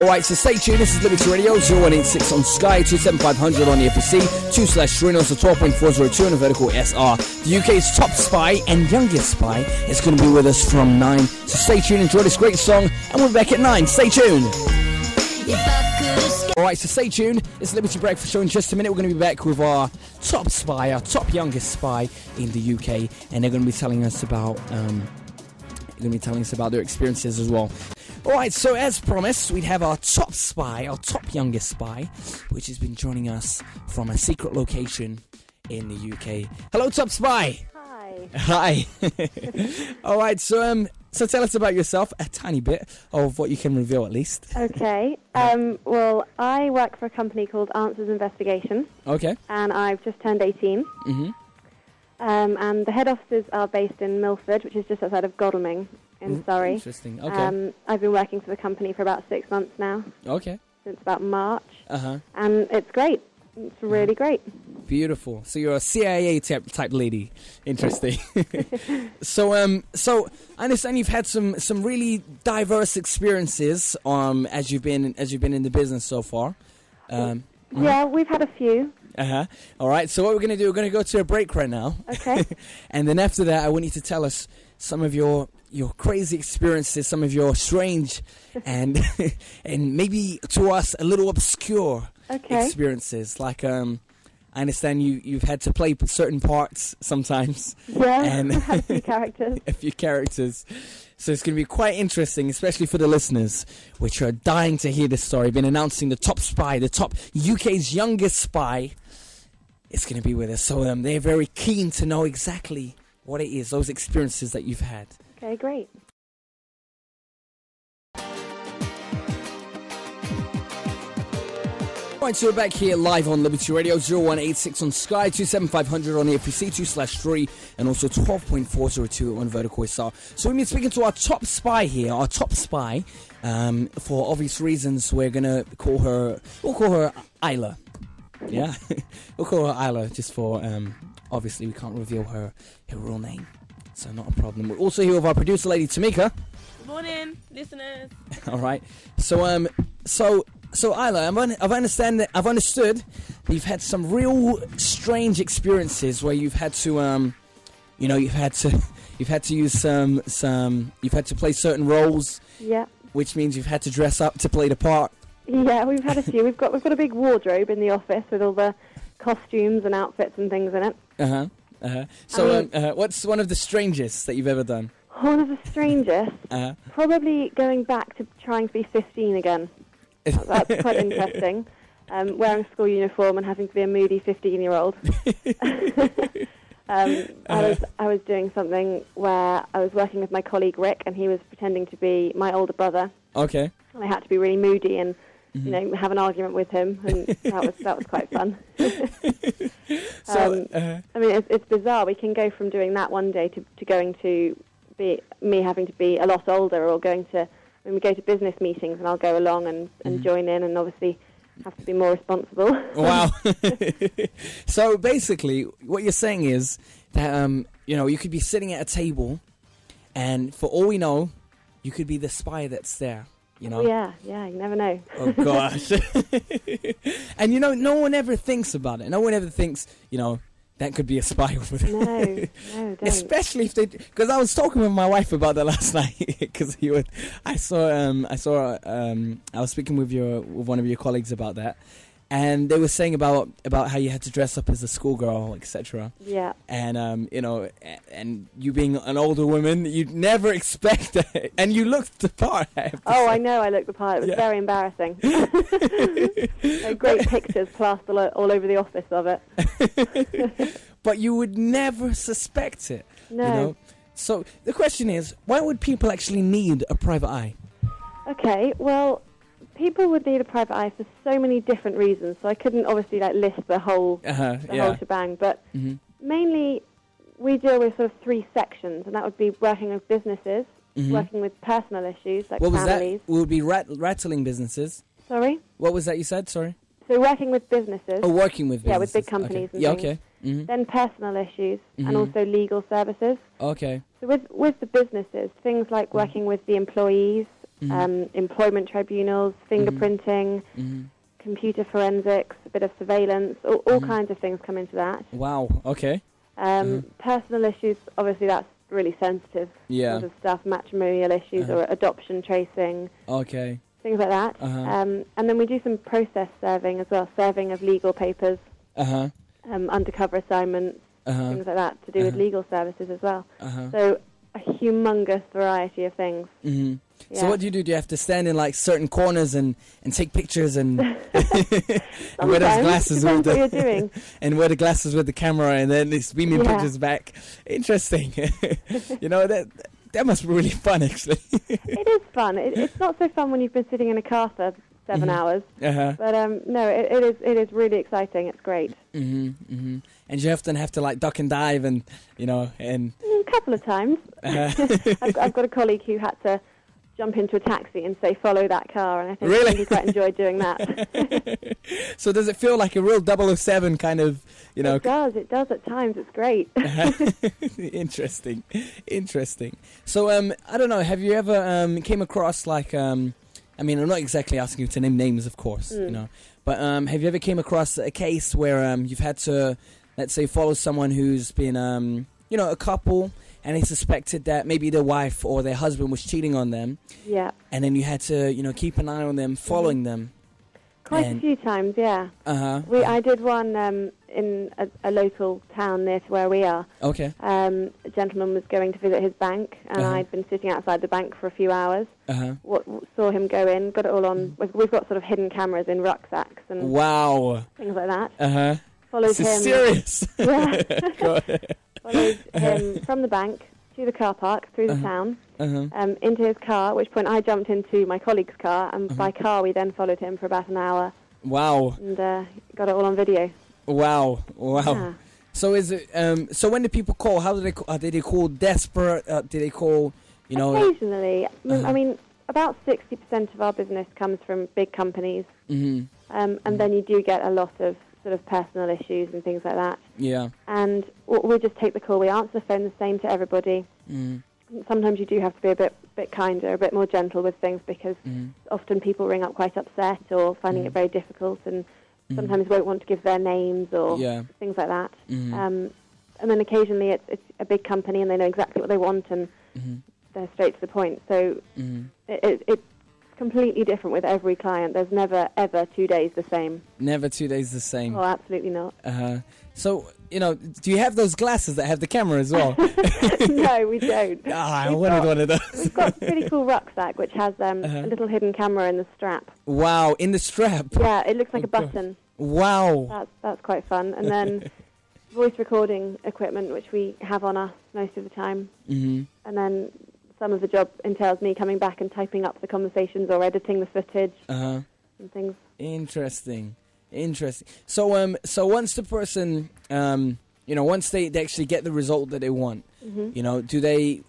Alright, so stay tuned. This is Liberty Radio 0186 on Sky, 27500 on the FPC, 2/3, also 12.402 on the vertical SR. The UK's top spy and youngest spy is going to be with us from 9. So stay tuned, enjoy this great song, and we'll be back at 9. Stay tuned. Alright, so stay tuned. It's Liberty Breakfast Show. In just a minute, we're going to be back with our top spy, our top youngest spy in the UK, and they're going to be telling us about their experiences as well. Alright, so as promised, we'd have our top spy, our top youngest spy, which has been joining us from a secret location in the UK. Hello, top spy! Hi! Alright, so tell us about yourself, a tiny bit of what you can reveal at least. Okay, well, I work for a company called Private Investigator. Okay. And I've just turned 18. Mm-hmm. And the head offices are based in Milford, which is just outside of Godalming in Surrey. Interesting, okay. I've been working for the company for about 6 months now. Okay. Since about March. Uh-huh. And it's great. It's really great. Beautiful. So you're a CIA type lady. Interesting. So I understand you've had some really diverse experiences as you've been in the business so far. Yeah, we've had a few. Uh-huh. All right, so what we're going to do, we're going to go to a break right now. Okay. And then after that, I want you to tell us some of your crazy experiences, some of your strange and and maybe to us a little obscure experiences. Like, I understand you've had to play certain parts sometimes. Yeah, and I've had a few characters. A few characters. So it's going to be quite interesting, especially for the listeners, which are dying to hear this story. Been announcing the top spy, the top UK's youngest spy. It's going to be with us. So they're very keen to know exactly what it is, those experiences that you've had. Okay, great. Right, so we're back here live on Liberty Radio 0186 on Sky, 27500 on the FPC, 2/3, and also 12.402 on vertical SR. So we've been speaking to our top spy here, our top spy. For obvious reasons, we'll call her Isla. Yeah, we'll call her Isla just for, obviously we can't reveal her real name. So not a problem. We're also here with our producer lady, Tamika. Good morning, listeners. All right. So Isla, I've understood that you've had some real strange experiences where you've had to, you've had to use you've had to play certain roles. Yeah. Which means you've had to dress up to play the part. Yeah, we've had a few. We've got a big wardrobe in the office with all the costumes and outfits and things in it. So, what's one of the strangest that you've ever done? One of the strangest? Probably going back to trying to be 15 again. That's quite interesting. Wearing a school uniform and having to be a moody 15-year-old. I was doing something where I was working with my colleague Rick, and he was pretending to be my older brother. Okay. And I had to be really moody and have an argument with him, and that was quite fun. So, I mean, it's bizarre. We can go from doing that one day to going to be me having to be a lot older, or going to when we go to business meetings, and I'll go along and join in, and obviously have to be more responsible. Wow. So basically, what you're saying is that you could be sitting at a table, and for all we know, you could be the spy that's there. You know? Yeah, you never know. Oh, gosh. And, no one ever thinks about it. No one ever thinks, that could be a spy over there. No, don't. Especially if they... Because I was talking with my wife about that last night. Because I was speaking with one of your colleagues about that. And they were saying about how you had to dress up as a schoolgirl, etc. Yeah. And and you being an older woman, you'd never expect that. And you looked the part. I know I looked the part. It was very embarrassing. Great pictures plastered all over the office of it. But you would never suspect it. No. So the question is, why would people actually need a private eye? Okay, well, people would need a private eye for so many different reasons, so I couldn't obviously list the whole whole shebang, but mainly we deal with sort of 3 sections, and that would be working with businesses, working with personal issues like families. What was that? We would be rattling businesses. Sorry? What was that you said? Sorry? So working with businesses. Oh, working with businesses. Yeah, with big companies and things. Okay. Then personal issues and also legal services. Okay. So with the businesses, things like working with the employees, employment tribunals, fingerprinting, computer forensics, a bit of surveillance, all kinds of things come into that. Wow, okay. Personal issues, obviously that's really sensitive sort of stuff, matrimonial issues or adoption tracing. Okay. Things like that. And then we do some process serving as well, serving of legal papers, undercover assignments, things like that to do with legal services as well. So a humongous variety of things. Yeah. So what do you do? Do you have to stand in like certain corners and take pictures and, and wear those glasses with what you're doing. and wear the glasses with the camera and then it's beaming pictures back? Interesting. You know, that must be really fun, actually. It is fun. It's not so fun when you've been sitting in a car for 7 hours. But no, it is really exciting. It's great. And you often have to like duck and dive and, you know, and... A couple of times. I've got a colleague who had to jump into a taxi and say, follow that car, and I think he quite enjoyed doing that. So does it feel like a real 007 kind of, you know... It does at times. It's great. Interesting. So, I don't know, have you ever came across like... I mean, I'm not exactly asking you to name names, of course, you know, but have you ever came across a case where you've had to, let's say, follow someone who's been, you know, a couple... and they suspected that maybe their wife or their husband was cheating on them. Yeah. And then you had to, you know, keep an eye on them, following them. Quite a few times, yeah. I did one in a local town near to where we are. Okay. A gentleman was going to visit his bank, and I'd been sitting outside the bank for a few hours. Saw him go in, got it all on. We've got sort of hidden cameras in rucksacks and things like that. Followed him. Serious. Yeah. Followed him from the bank to the car park, through the town, into his car, at which point I jumped into my colleague's car, and by car we then followed him for about an hour. Wow. And got it all on video. Wow. Yeah. So is it, so when do people call? How do they call? Did they call desperate? Did they call, you know? Occasionally. I mean, about 60% of our business comes from big companies. And then you do get a lot of sort of personal issues and things like that. Yeah. And we just take the call. We answer the phone the same to everybody. Sometimes you do have to be a bit kinder, a bit more gentle with things, because often people ring up quite upset or finding it very difficult, and sometimes won't want to give their names or things like that. And then occasionally it's a big company and they know exactly what they want and they're straight to the point. So it's completely different with every client. There's never, ever 2 days the same. Never 2 days the same. Oh, absolutely not. So, you know, do you have those glasses that have the camera as well? No, we don't. I wanted one of those. We've got a pretty cool rucksack which has a little hidden camera in the strap. Wow, in the strap? Yeah, it looks like a button. Wow. That's quite fun. And then voice recording equipment, which we have on us most of the time. And then some of the job entails me coming back and typing up the conversations or editing the footage and things. Interesting. So, so once the person, you know, once they actually get the result that they want, you know, do they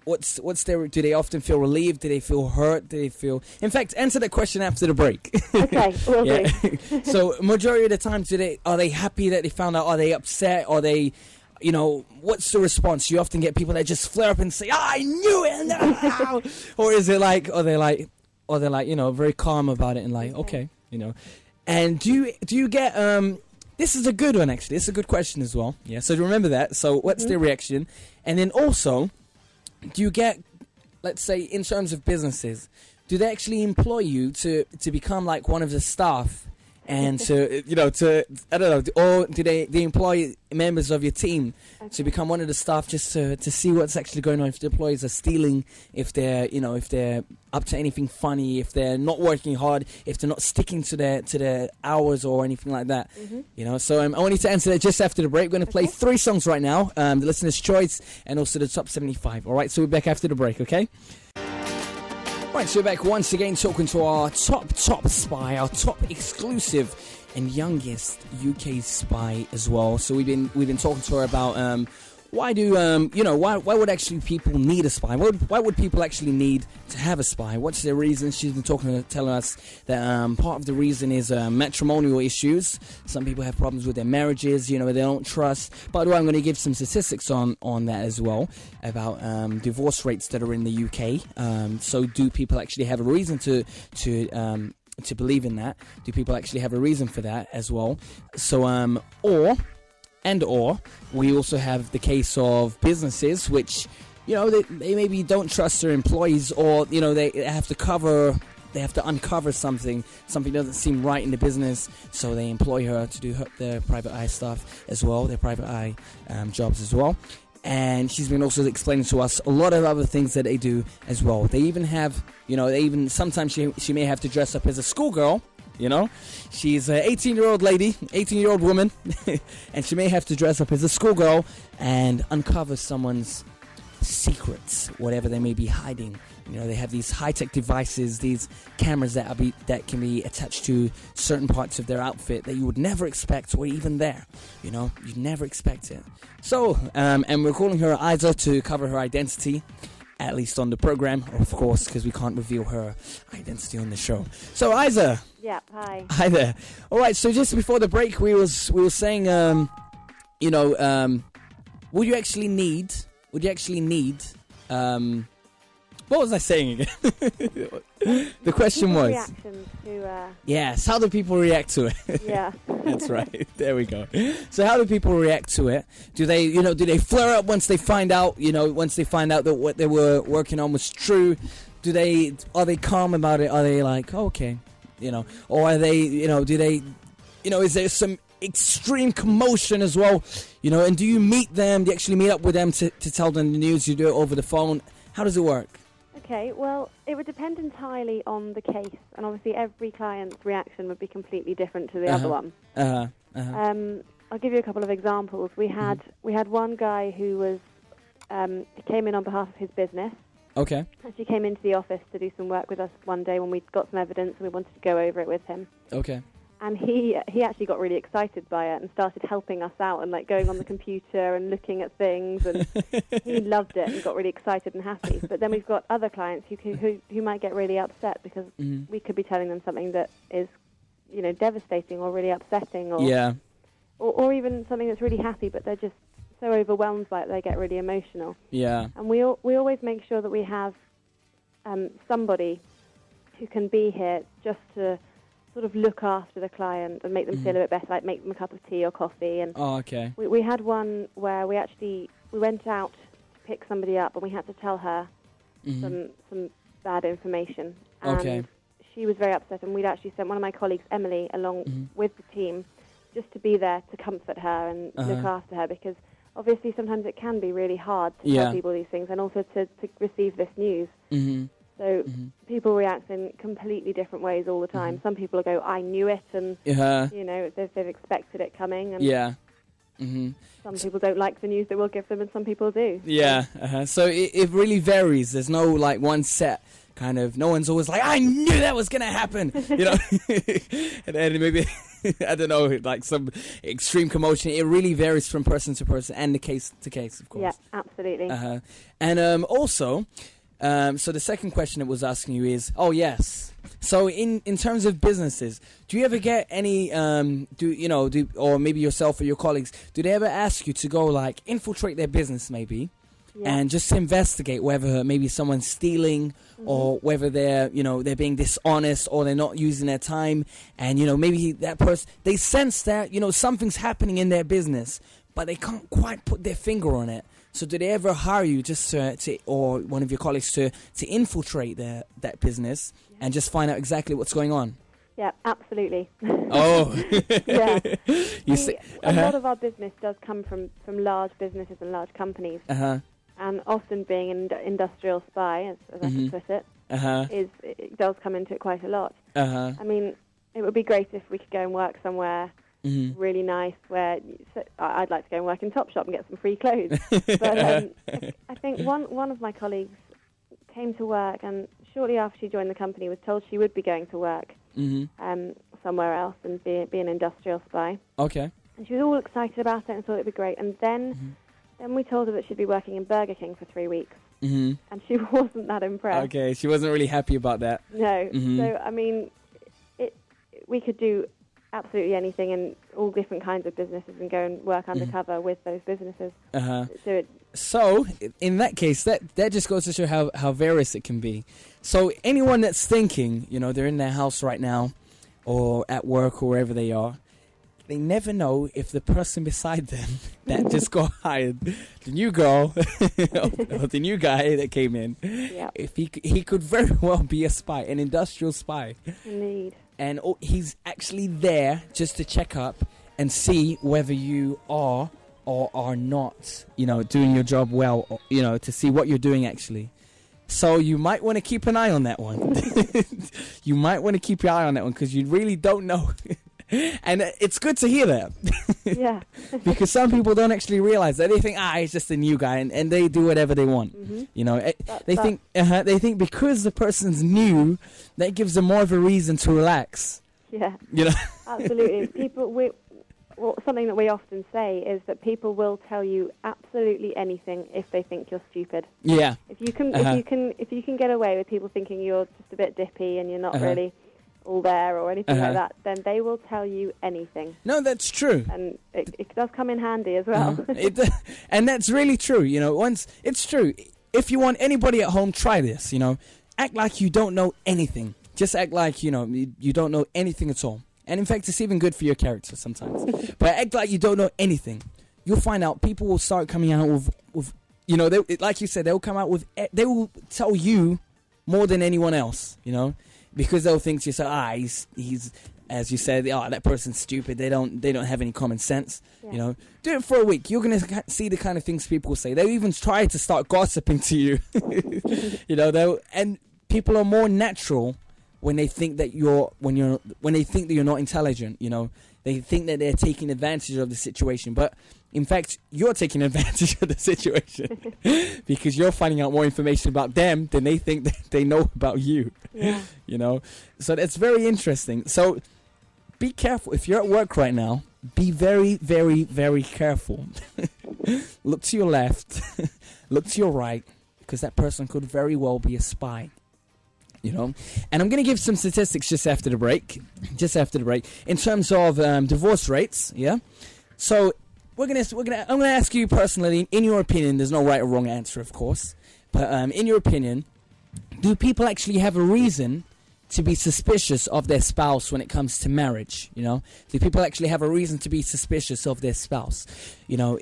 often feel relieved? Do they feel hurt? Do they feel... In fact, answer that question after the break. Okay, will do. So, majority of the time, are they happy that they found out? Are they upset? Are they... You know, what's the response? You often get people that just flare up and say, I knew it! Or is it like, are they like, you know, very calm about it and like, okay, you know. And do you get, this is a good one actually, this is a good question as well. Yeah, so remember that. So what's their reaction? And then also, do you get, let's say, in terms of businesses, do they actually employ you to become like one of the staff? And to, you know, I don't know, or do they employ members of your team to become one of the staff just to see what's actually going on, if the employees are stealing, if they're, you know, if they're up to anything funny, if they're not working hard, if they're not sticking to their hours or anything like that, you know. So I want you to answer that just after the break. We're going to play 3 songs right now, the listener's choice and also the top 75. All right, so we're back after the break, okay? Right, so we're back once again talking to our top spy, our top exclusive and youngest UK spy as well. So we've been talking to her about why do why would actually people need a spy? Why would people actually need to have a spy? What's their reason? She's been telling us that part of the reason is matrimonial issues. Some people have problems with their marriages. They don't trust. By the way, I'm going to give some statistics on that as well about divorce rates that are in the UK. So do people actually have a reason to believe in that? Do people actually have a reason for that as well? So or we also have the case of businesses which they maybe don't trust their employees, or they have to uncover something doesn't seem right in the business, so they employ her to do their private eye stuff as well, their private eye jobs as well. And she's been also explaining to us a lot of other things that they do as well. They even have, sometimes she may have to dress up as a schoolgirl. She's an 18-year-old lady, 18-year-old woman, and she may have to dress up as a schoolgirl and uncover someone's secrets, whatever they may be hiding. They have these high-tech devices, these cameras that can be attached to certain parts of their outfit that you would never expect, or even there. You'd never expect it. So, and we're calling her Isa to cover her identity, at least on the program, of course, because we can't reveal her identity on the show. So, Isa. Yeah, hi. Hi there. All right, so just before the break, we were saying, would you actually need, what was I saying again? The question was... reactions to... Yes, how do people react to it? Yeah. That's right. There we go. So how do people react to it? Do they flare up once they find out, that what they were working on was true? Are they calm about it? Are they like, oh, okay, or are they, is there some extreme commotion as well? And do you meet them? Do you actually meet up with them to tell them the news? You do it over the phone? How does it work? Okay, well, it would depend entirely on the case, and obviously every client's reaction would be completely different to the other one. I'll give you a couple of examples. We had one guy who was he came in on behalf of his business. Okay. Actually came into the office to do some work with us one day when we'd got some evidence and we wanted to go over it with him. Okay. And he actually got really excited by it and started helping us out and going on the computer and looking at things, and he loved it and got really excited and happy. But then we've got other clients who might get really upset because we could be telling them something that is, devastating or really upsetting, or even something that's really happy, but they're just so overwhelmed by it they get really emotional. Yeah. And we always make sure that we have somebody who can be here just to sort of look after the client and make them feel a bit better, like make them a cup of tea or coffee. And we had one where we went out to pick somebody up and we had to tell her some bad information. And she was very upset, and we'd actually sent one of my colleagues, Emily, along with the team just to be there to comfort her and look after her, because obviously sometimes it can be really hard to tell people these things and also to receive this news. So people react in completely different ways all the time. Some people go, I knew it, and they've expected it coming. And some people don't like the news that we'll give them, and some people do. Yeah. So it really varies. There's no one set kind of. No one's always like, I knew that was gonna happen. And then maybe I don't know, some extreme commotion. It really varies from person to person and the case to case, of course. Yeah, absolutely. And also. So the second question it was asking you is, so in terms of businesses, do you ever get any, or maybe yourself or your colleagues, do they ever ask you to go infiltrate their business maybe, and just to investigate whether maybe someone's stealing or whether they're being dishonest or they're not using their time, and maybe that person, they sense that something's happening in their business, but they can't quite put their finger on it. So do they ever hire you just to or one of your colleagues to infiltrate that business and just find out exactly what's going on? Yeah, absolutely. Oh. Yeah. A lot of our business does come from large businesses and large companies. And often being an industrial spy, as I can put it, it does come into it quite a lot. I mean, it would be great if we could go and work somewhere really nice where I'd like to go and work in Topshop and get some free clothes. But I think one of my colleagues came to work, and shortly after she joined the company was told she would be going to work somewhere else and be an industrial spy. Okay. And she was all excited about it and thought it would be great. And then Then we told her that she'd be working in Burger King for 3 weeks. Mm-hmm. And she wasn't that impressed. Okay, she wasn't really happy about that. No. Mm-hmm. So, I mean, we could do absolutely anything in all different kinds of businesses and go and work undercover with those businesses. So, in that case, that just goes to show how various it can be. So, anyone that's thinking, they're in their house right now or at work or wherever they are, they never know if the person beside them that just got hired, the new girl or the new guy that came in, if he could very well be a spy, an industrial spy. Indeed. And he's actually there just to check up and see whether you are or are not, doing your job well, or, to see what you're doing actually. So you might want to keep an eye on that one. You might want to keep your eye on that one because you really don't know. And it's good to hear that. Yeah. Because some people don't actually realize that. They think, he's just a new guy, and they do whatever they want. Mm-hmm. They think because the person's new, that gives them more of a reason to relax. Yeah. Absolutely. Something that we often say is that people will tell you absolutely anything if they think you're stupid. Yeah. If you can get away with people thinking you're just a bit dippy and you're not really all there or anything like that, then they will tell you anything. No, that's true. And it does come in handy as well. And that's really true. Once it's true. If you want anybody at home, try this. Act like you don't know anything. Just act like you don't know anything at all. And in fact, it's even good for your character sometimes. But act like you don't know anything. You'll find out people will start coming out with like you said, they'll come out with, they will tell you more than anyone else, because they'll think to yourself, he's as you said, that person's stupid. They don't have any common sense. Yeah. Do it for a week. You're gonna see the kind of things people say. They'll even try to start gossiping to you. And people are more natural when they think that you're not intelligent. They think that they're taking advantage of the situation, but in fact, you're taking advantage of the situation because you're finding out more information about them than they think that they know about you. Yeah. So that's very interesting. So be careful. If you're at work right now, be very, very, very careful. Look to your left, look to your right, because that person could very well be a spy. And I'm going to give some statistics just after the break, in terms of divorce rates. Yeah. So I'm going to ask you personally, in your opinion, there's no right or wrong answer, of course, but in your opinion, do people actually have a reason to be suspicious of their spouse when it comes to marriage? Do people actually have a reason to be suspicious of their spouse? I'm going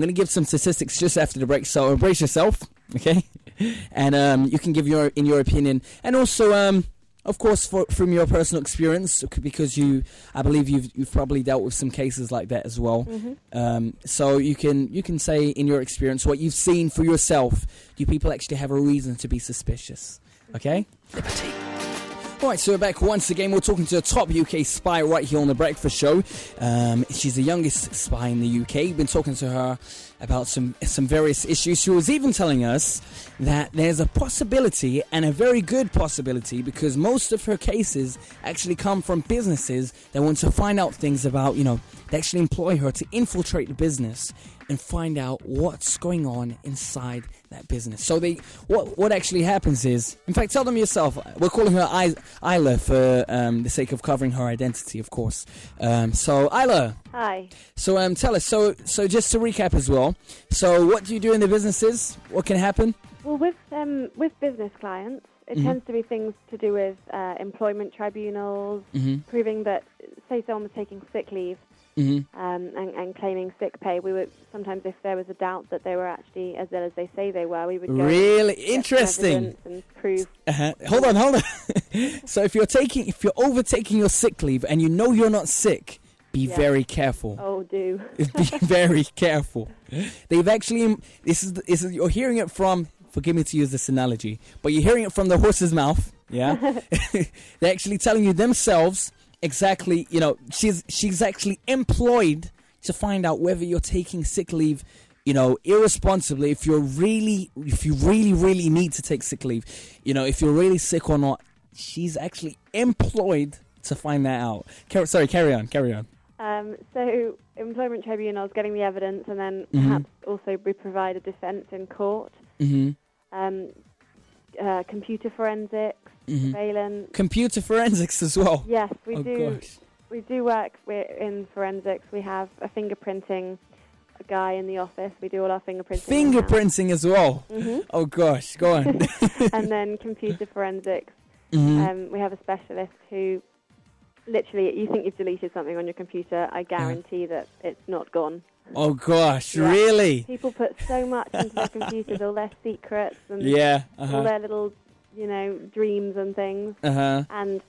to give some statistics just after the break, so embrace yourself, okay? And you can give your opinion, and also of course from your personal experience, because I believe you've probably dealt with some cases like that as well. Mm-hmm. So you can say in your experience what you've seen for yourself. Do people actually have a reason to be suspicious? Okay. Liberty. Alright, so we're back once again. We're talking to a top UK spy right here on The Breakfast Show. She's the youngest spy in the UK. We've been talking to her about some various issues. She was even telling us that there's a possibility, and a very good possibility, because most of her cases actually come from businesses that want to find out things about, they actually employ her to infiltrate the business and find out what's going on inside that business. So what actually happens is, in fact, tell them yourself. We're calling her Isla for the sake of covering her identity, of course. So Isla. Hi. So tell us. So just to recap as well. So what do you do in the businesses? What can happen? Well, with business clients, it tends to be things to do with employment tribunals, proving that, say, someone was taking sick leave. And claiming sick pay. We would sometimes, if there was a doubt that they were actually as ill as they say they were, we would go really interesting and prove. Hold on. So if you're overtaking your sick leave and you're not sick, be very careful. Oh, do be very careful. They've actually this is you're hearing it from. Forgive me to use this analogy, but you're hearing it from the horse's mouth. Yeah, they're actually telling you themselves. Exactly, she's actually employed to find out whether you're taking sick leave, irresponsibly. If you really need to take sick leave, if you're really sick or not, she's actually employed to find that out. Carry on. So employment tribunals getting the evidence, and then perhaps also we provide a defence in court. Computer forensics, surveillance. Computer forensics as well? Yes, we do. Gosh. We do work in forensics. We have a fingerprinting guy in the office. We do all our fingerprinting. Fingerprinting as well? Oh gosh, go on. And then computer forensics. We have a specialist who literally, you think you've deleted something on your computer, I guarantee that it's not gone. Oh gosh, really? People put so much into their computers, all their secrets and all their little, dreams and things, and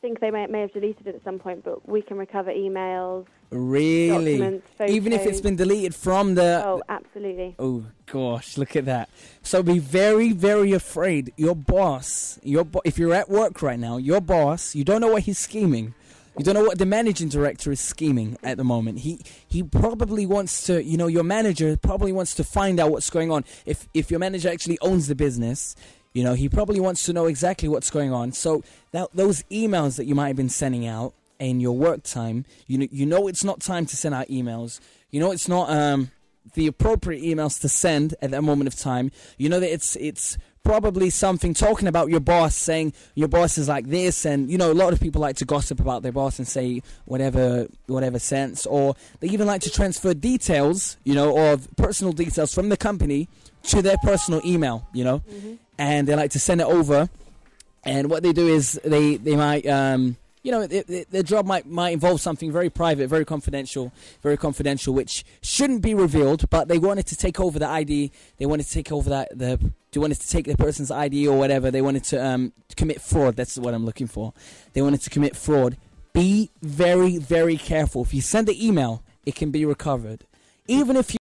think they may have deleted it at some point, but we can recover emails, really, documents, photos. Even if it's been deleted from the... Oh, absolutely. Oh gosh, look at that. So be very, very afraid. Your boss, if you're at work right now, your boss, you don't know what he's scheming. You don't know what the managing director is scheming at the moment. He probably wants to, your manager probably wants to find out what's going on. If your manager actually owns the business, he probably wants to know exactly what's going on. So those emails that you might have been sending out in your work time, you know it's not time to send out emails. It's not the appropriate emails to send at that moment of time. You know that it's probably something talking about your boss, saying your boss is like this, and a lot of people like to gossip about their boss and say whatever sense, or they even like to transfer details, or personal details from the company to their personal email, and they like to send it over. And what they do is they might their job might involve something very private, very confidential, which shouldn't be revealed, but they wanted to take over the ID. They wanted to take over they wanted to take the person's ID or whatever. They wanted to commit fraud. That's what I'm looking for. They wanted to commit fraud. Be very, very careful. If you send the email, it can be recovered. Even if you